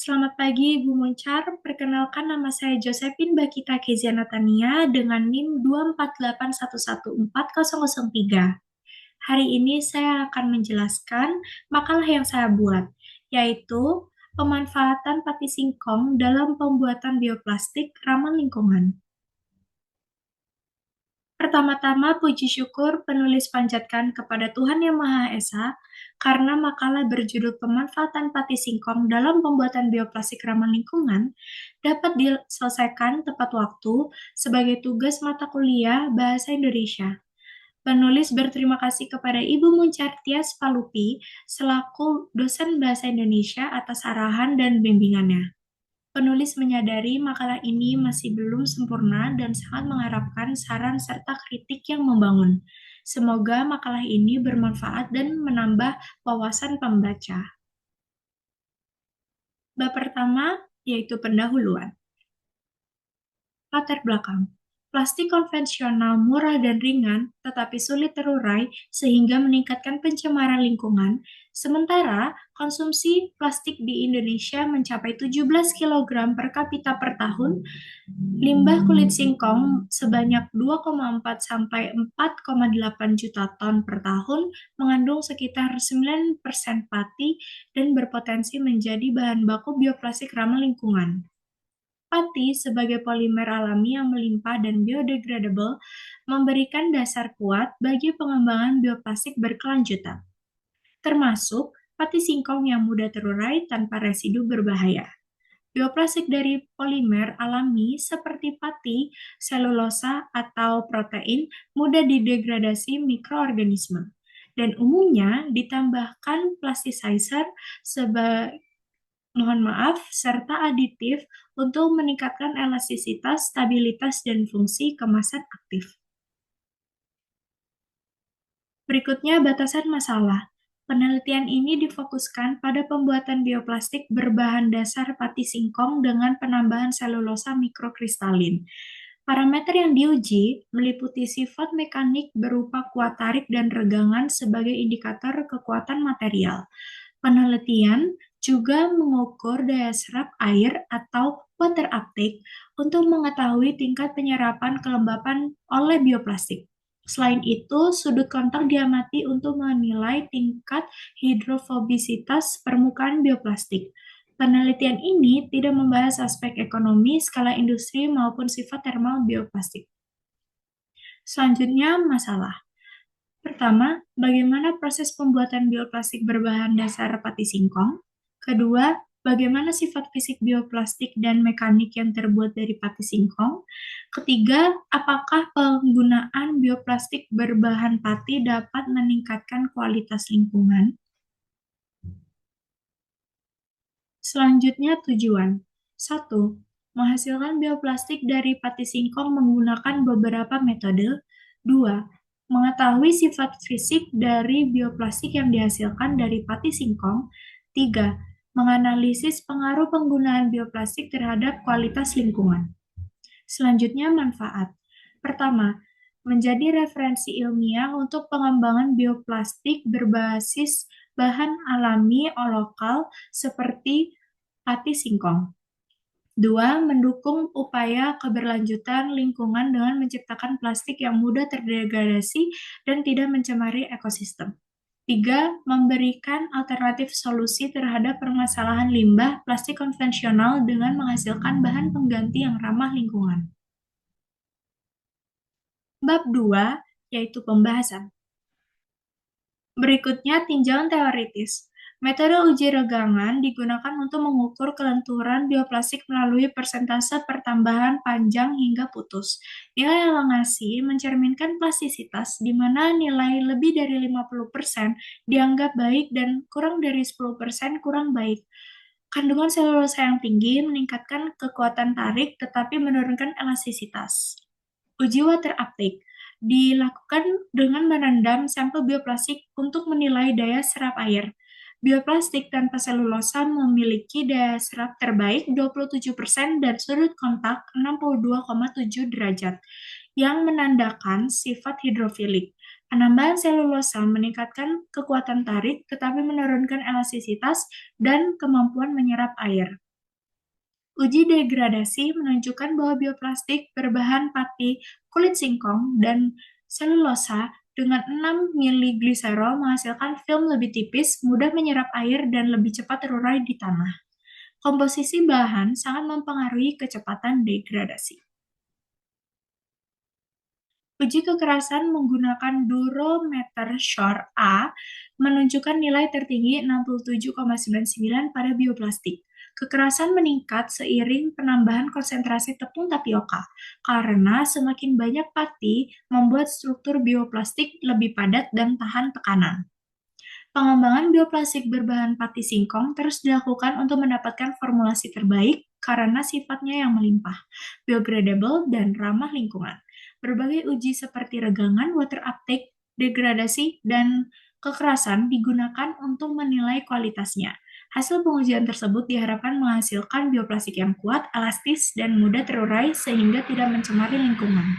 Selamat pagi, Ibu Moncar. Perkenalkan nama saya Josephine Bakita Kezia Natania dengan NIM 24811140003. Hari ini saya akan menjelaskan makalah yang saya buat, yaitu pemanfaatan pati singkong dalam pembuatan bioplastik ramah lingkungan. Pertama-tama, puji syukur penulis panjatkan kepada Tuhan Yang Maha Esa karena makalah berjudul Pemanfaatan Pati Singkong dalam Pembuatan Bioplastik Ramah Lingkungan dapat diselesaikan tepat waktu sebagai tugas mata kuliah Bahasa Indonesia. Penulis berterima kasih kepada Ibu Muncar Tias Palupi selaku dosen Bahasa Indonesia atas arahan dan bimbingannya. Penulis menyadari makalah ini masih belum sempurna dan sangat mengharapkan saran serta kritik yang membangun. Semoga makalah ini bermanfaat dan menambah wawasan pembaca. Bab pertama yaitu pendahuluan. Latar belakang. Plastik konvensional murah dan ringan, tetapi sulit terurai sehingga meningkatkan pencemaran lingkungan. Sementara konsumsi plastik di Indonesia mencapai 17 kg per kapita per tahun, limbah kulit singkong sebanyak 2,4 sampai 4,8 juta ton per tahun mengandung sekitar 9% pati dan berpotensi menjadi bahan baku bioplastik ramah lingkungan. Pati sebagai polimer alami yang melimpah dan biodegradable memberikan dasar kuat bagi pengembangan bioplastik berkelanjutan, termasuk pati singkong yang mudah terurai tanpa residu berbahaya. Bioplastik dari polimer alami seperti pati, selulosa, atau protein mudah didegradasi mikroorganisme dan umumnya ditambahkan plasticizer serta aditif untuk meningkatkan elastisitas, stabilitas, dan fungsi kemasan aktif. Berikutnya, batasan masalah. Penelitian ini difokuskan pada pembuatan bioplastik berbahan dasar pati singkong dengan penambahan selulosa mikrokristalin. Parameter yang diuji meliputi sifat mekanik berupa kuat tarik dan regangan sebagai indikator kekuatan material. Penelitian juga mengukur daya serap air atau water uptake untuk mengetahui tingkat penyerapan kelembapan oleh bioplastik. Selain itu, sudut kontak diamati untuk menilai tingkat hidrofobisitas permukaan bioplastik. Penelitian ini tidak membahas aspek ekonomi, skala industri, maupun sifat termal bioplastik. Selanjutnya, masalah. Pertama, bagaimana proses pembuatan bioplastik berbahan dasar pati singkong? Kedua, bagaimana sifat fisik bioplastik dan mekanik yang terbuat dari pati singkong? Ketiga, apakah penggunaan bioplastik berbahan pati dapat meningkatkan kualitas lingkungan? Selanjutnya, tujuan. 1. Menghasilkan bioplastik dari pati singkong menggunakan beberapa metode. 2. Mengetahui sifat fisik dari bioplastik yang dihasilkan dari pati singkong. 3. Menganalisis pengaruh penggunaan bioplastik terhadap kualitas lingkungan. Selanjutnya, manfaat. Pertama, menjadi referensi ilmiah untuk pengembangan bioplastik berbasis bahan alami lokal seperti pati singkong. 2. Mendukung upaya keberlanjutan lingkungan dengan menciptakan plastik yang mudah terdegradasi dan tidak mencemari ekosistem. 3. Memberikan alternatif solusi terhadap permasalahan limbah plastik konvensional dengan menghasilkan bahan pengganti yang ramah lingkungan. Bab 2, yaitu pembahasan. Berikutnya, tinjauan teoritis. Metode uji regangan digunakan untuk mengukur kelenturan bioplastik melalui persentase pertambahan panjang hingga putus. Nilai elongasi mencerminkan plastisitas, di mana nilai lebih dari 50% dianggap baik dan kurang dari 10% kurang baik. Kandungan selulosa yang tinggi meningkatkan kekuatan tarik tetapi menurunkan elastisitas. Uji water uptake dilakukan dengan merendam sampel bioplastik untuk menilai daya serap air. Bioplastik tanpa selulosa memiliki daya serap terbaik 27% dan sudut kontak 62,7 derajat, yang menandakan sifat hidrofilik. Penambahan selulosa meningkatkan kekuatan tarik tetapi menurunkan elastisitas dan kemampuan menyerap air. Uji degradasi menunjukkan bahwa bioplastik berbahan pati, kulit singkong, dan selulosa dengan 6 mili gliserol menghasilkan film lebih tipis, mudah menyerap air, dan lebih cepat terurai di tanah. Komposisi bahan sangat mempengaruhi kecepatan degradasi. Uji kekerasan menggunakan durometer Shore A menunjukkan nilai tertinggi 67,99 pada bioplastik. Kekerasan meningkat seiring penambahan konsentrasi tepung tapioka, karena semakin banyak pati membuat struktur bioplastik lebih padat dan tahan tekanan. Pengembangan bioplastik berbahan pati singkong terus dilakukan untuk mendapatkan formulasi terbaik karena sifatnya yang melimpah, biodegradable, dan ramah lingkungan. Berbagai uji seperti regangan, water uptake, degradasi, dan kekerasan digunakan untuk menilai kualitasnya. Hasil pengujian tersebut diharapkan menghasilkan bioplastik yang kuat, elastis, dan mudah terurai sehingga tidak mencemari lingkungan.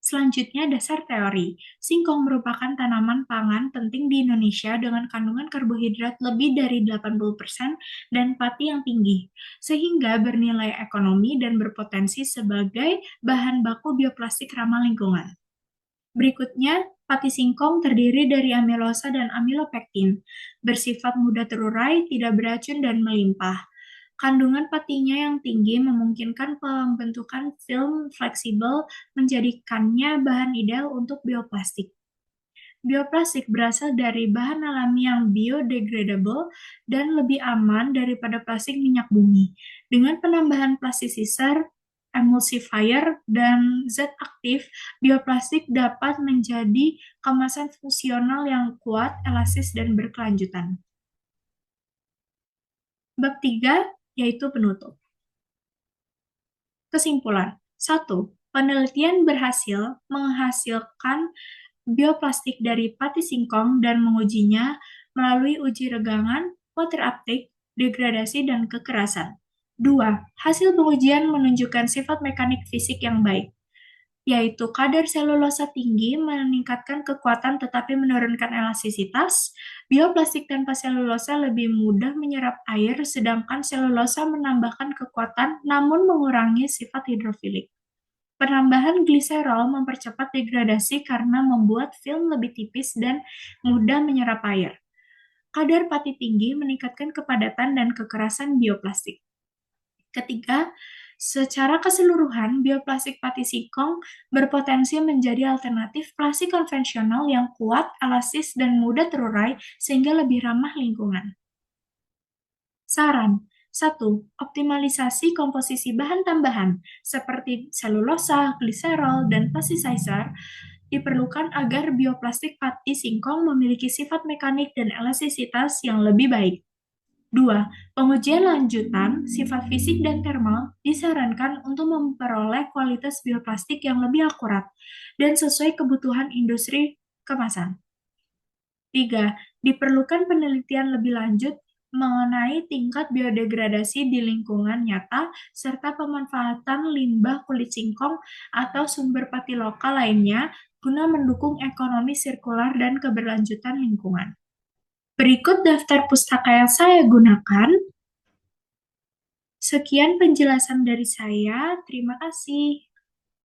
Selanjutnya, dasar teori. Singkong merupakan tanaman pangan penting di Indonesia dengan kandungan karbohidrat lebih dari 80% dan pati yang tinggi, sehingga bernilai ekonomi dan berpotensi sebagai bahan baku bioplastik ramah lingkungan. Berikutnya, pati singkong terdiri dari amilosa dan amilopektin, bersifat mudah terurai, tidak beracun, dan melimpah. Kandungan patinya yang tinggi memungkinkan pembentukan film fleksibel, menjadikannya bahan ideal untuk bioplastik. Bioplastik berasal dari bahan alami yang biodegradable dan lebih aman daripada plastik minyak bumi. Dengan penambahan plasticizer, emulsifier, dan zat aktif, bioplastik dapat menjadi kemasan fungsional yang kuat, elastis, dan berkelanjutan. Bab 3, yaitu penutup. Kesimpulan. 1. Penelitian berhasil menghasilkan bioplastik dari pati singkong dan mengujinya melalui uji regangan, water uptake, degradasi, dan kekerasan. 2. Hasil pengujian menunjukkan sifat mekanik fisik yang baik, yaitu kadar selulosa tinggi meningkatkan kekuatan tetapi menurunkan elastisitas. Bioplastik tanpa selulosa lebih mudah menyerap air, sedangkan selulosa menambahkan kekuatan namun mengurangi sifat hidrofilik. Penambahan gliserol mempercepat degradasi karena membuat film lebih tipis dan mudah menyerap air. Kadar pati tinggi meningkatkan kepadatan dan kekerasan bioplastik. Ketiga, secara keseluruhan, bioplastik pati singkong berpotensi menjadi alternatif plastik konvensional yang kuat, elastis, dan mudah terurai sehingga lebih ramah lingkungan. Saran. 1. Optimalisasi komposisi bahan tambahan seperti selulosa, gliserol, dan plasticizer diperlukan agar bioplastik pati singkong memiliki sifat mekanik dan elastisitas yang lebih baik. 2. Pengujian lanjutan, sifat fisik dan termal disarankan untuk memperoleh kualitas bioplastik yang lebih akurat dan sesuai kebutuhan industri kemasan. 3. Diperlukan penelitian lebih lanjut mengenai tingkat biodegradasi di lingkungan nyata serta pemanfaatan limbah kulit singkong atau sumber pati lokal lainnya guna mendukung ekonomi sirkular dan keberlanjutan lingkungan. Berikut daftar pustaka yang saya gunakan. Sekian penjelasan dari saya. Terima kasih.